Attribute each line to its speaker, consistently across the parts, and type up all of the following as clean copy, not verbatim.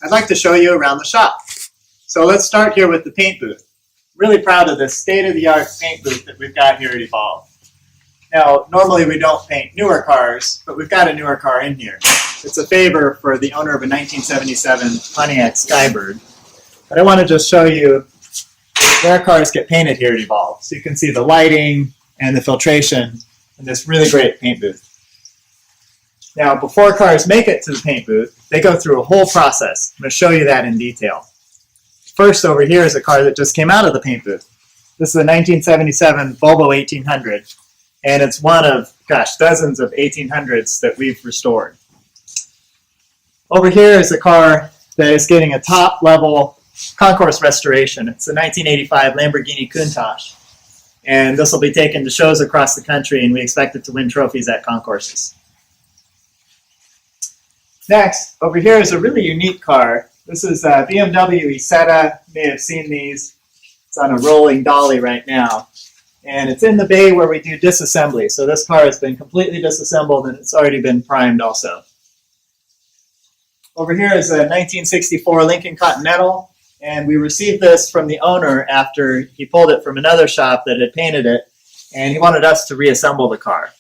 Speaker 1: I'd like to show you around the shop. So let's start here with the paint booth. Really proud of this state-of-the-art paint booth that we've got here at Evolve. Now, normally we don't paint newer cars, but we've got a newer car in here. It's a favor for the owner of a 1977 Pontiac Skybird. But I want to just show you where cars get painted here at Evolve. So you can see the lighting and the filtration in this really great paint booth. Now, before cars make it to the paint booth, they go through a whole process. I'm going to show you that in detail. First, over here is a car that just came out of the paint booth. This is a 1977 Volvo 1800, and it's one of, dozens of 1800s that we've restored. Over here is a car that is getting a top-level concourse restoration. It's a 1985 Lamborghini Countach, and this will be taken to shows across the country, and we expect it to win trophies at concourses. Next, over here is a really unique car. This is a BMW Isetta. You may have seen these. It's on a rolling dolly right now. And it's in the bay where we do disassembly. So this car has been completely disassembled and it's already been primed also. Over here is a 1964 Lincoln Continental. And we received this from the owner after he pulled it from another shop that had painted it. And he wanted us to reassemble the car.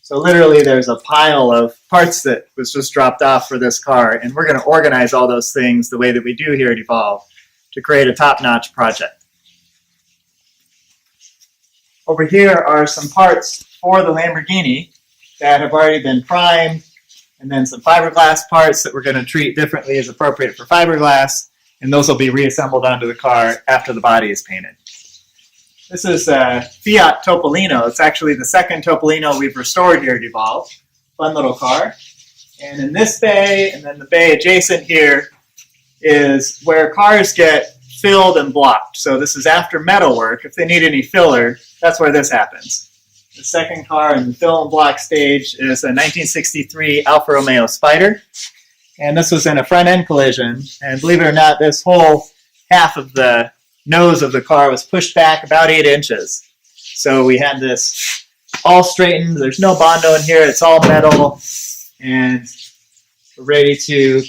Speaker 1: So literally there's a pile of parts that was just dropped off for this car, and we're going to organize all those things the way that we do here at Evolve to create a top-notch project. Over here are some parts for the Lamborghini that have already been primed, and then some fiberglass parts that we're going to treat differently as appropriate for fiberglass, and those will be reassembled onto the car after the body is painted. This is a Fiat Topolino. It's actually the second Topolino we've restored here at Evolve. Fun little car. And in this bay, and then the bay adjacent here, is where cars get filled and blocked. So this is after metal work. If they need any filler, that's where this happens. The second car in the fill and block stage is a 1963 Alfa Romeo Spider. And this was in a front end collision. And believe it or not, this whole half of the nose of the car was pushed back about 8 inches. So we had this all straightened. There's no Bondo in here. It's all metal. And we're ready to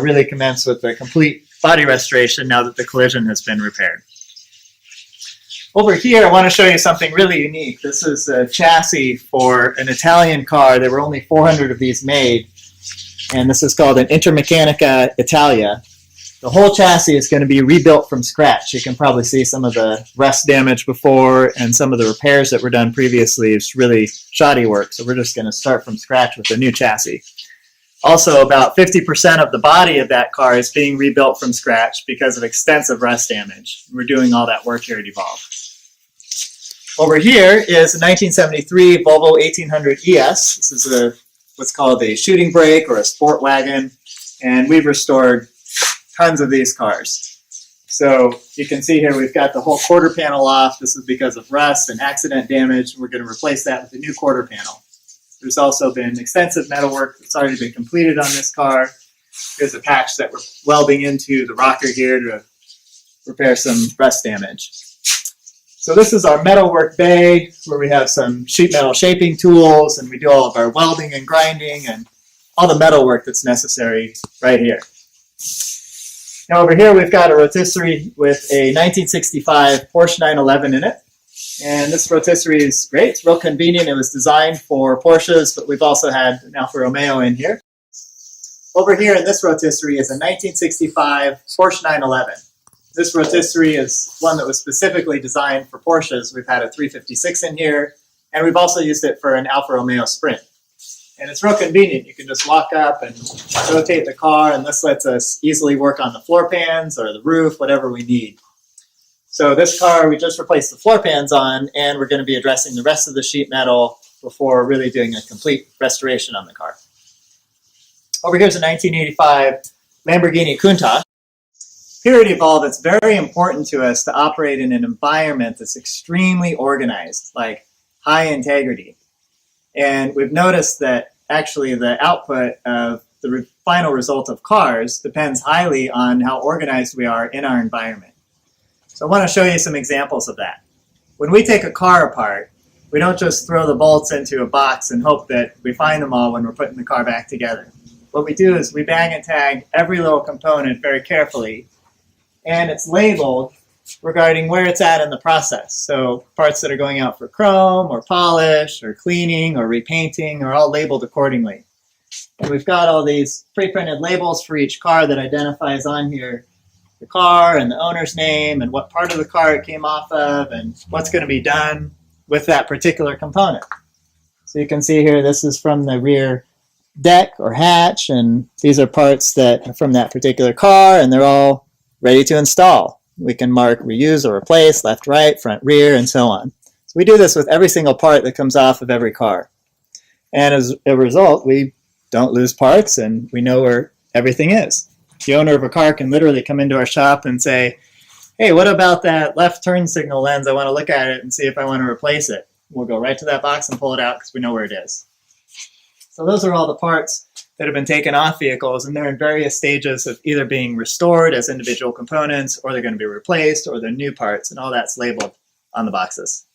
Speaker 1: really commence with the complete body restoration now that the collision has been repaired. Over here, I want to show you something really unique. This is a chassis for an Italian car. There were only 400 of these made. And this is called an Intermeccanica Italia. The whole chassis is going to be rebuilt from scratch. You can probably see some of the rust damage before and some of the repairs that were done previously. It's really shoddy work, so we're just going to start from scratch with a new chassis. Also, about 50% of the body of that car is being rebuilt from scratch because of extensive rust damage. We're doing all that work here at Evolve. Over here is a 1973 Volvo 1800 ES. This is what's called a shooting brake or a sport wagon, and we've restored tons of these cars. So you can see here we've got the whole quarter panel off. This is because of rust and accident damage. We're going to replace that with a new quarter panel. There's also been extensive metal work that's already been completed on this car. Here's a patch that we're welding into the rocker here to repair some rust damage. So this is our metalwork bay where we have some sheet metal shaping tools and we do all of our welding and grinding and all the metal work that's necessary right here. Now over here we've got a rotisserie with a 1965 Porsche 911 in it. And this rotisserie is great. It's real convenient. It was designed for Porsches, but we've also had an Alfa Romeo in here. Over here in this rotisserie is a 1965 Porsche 911. This rotisserie is one that was specifically designed for Porsches. We've had a 356 in here, and we've also used it for an Alfa Romeo Sprint. And it's real convenient. You can just walk up and rotate the car, and this lets us easily work on the floor pans or the roof, whatever we need. So this car, we just replaced the floor pans on, and we're going to be addressing the rest of the sheet metal before really doing a complete restoration on the car. Over here's a 1985 Lamborghini Countach. Here at Evolve, it's very important to us to operate in an environment that's extremely organized, like high integrity. And we've noticed that actually the output of the final result of cars depends highly on how organized we are in our environment. So I want to show you some examples of that. When we take a car apart, we don't just throw the bolts into a box and hope that we find them all when we're putting the car back together. what we do is we bag and tag every little component very carefully, and it's labeled regarding where it's at in the process. So parts that are going out for chrome or polish or cleaning or repainting are all labeled accordingly. And we've got all these pre-printed labels for each car that identifies on here the car and the owner's name and what part of the car it came off of and what's going to be done with that particular component. So you can see here, this is from the rear deck or hatch, and these are parts that are from that particular car, and they're all ready to install. We can mark reuse or replace, left, right, front, rear, and so on. So we do this with every single part that comes off of every car. And as a result, we don't lose parts and we know where everything is. The owner of a car can literally come into our shop and say, hey, what about that left turn signal lens? I want to look at it and see if I want to replace it. We'll go right to that box and pull it out because we know where it is. So those are all the parts that have been taken off vehicles, and they're in various stages of either being restored as individual components, or they're going to be replaced, or they're new parts, and all that's labeled on the boxes.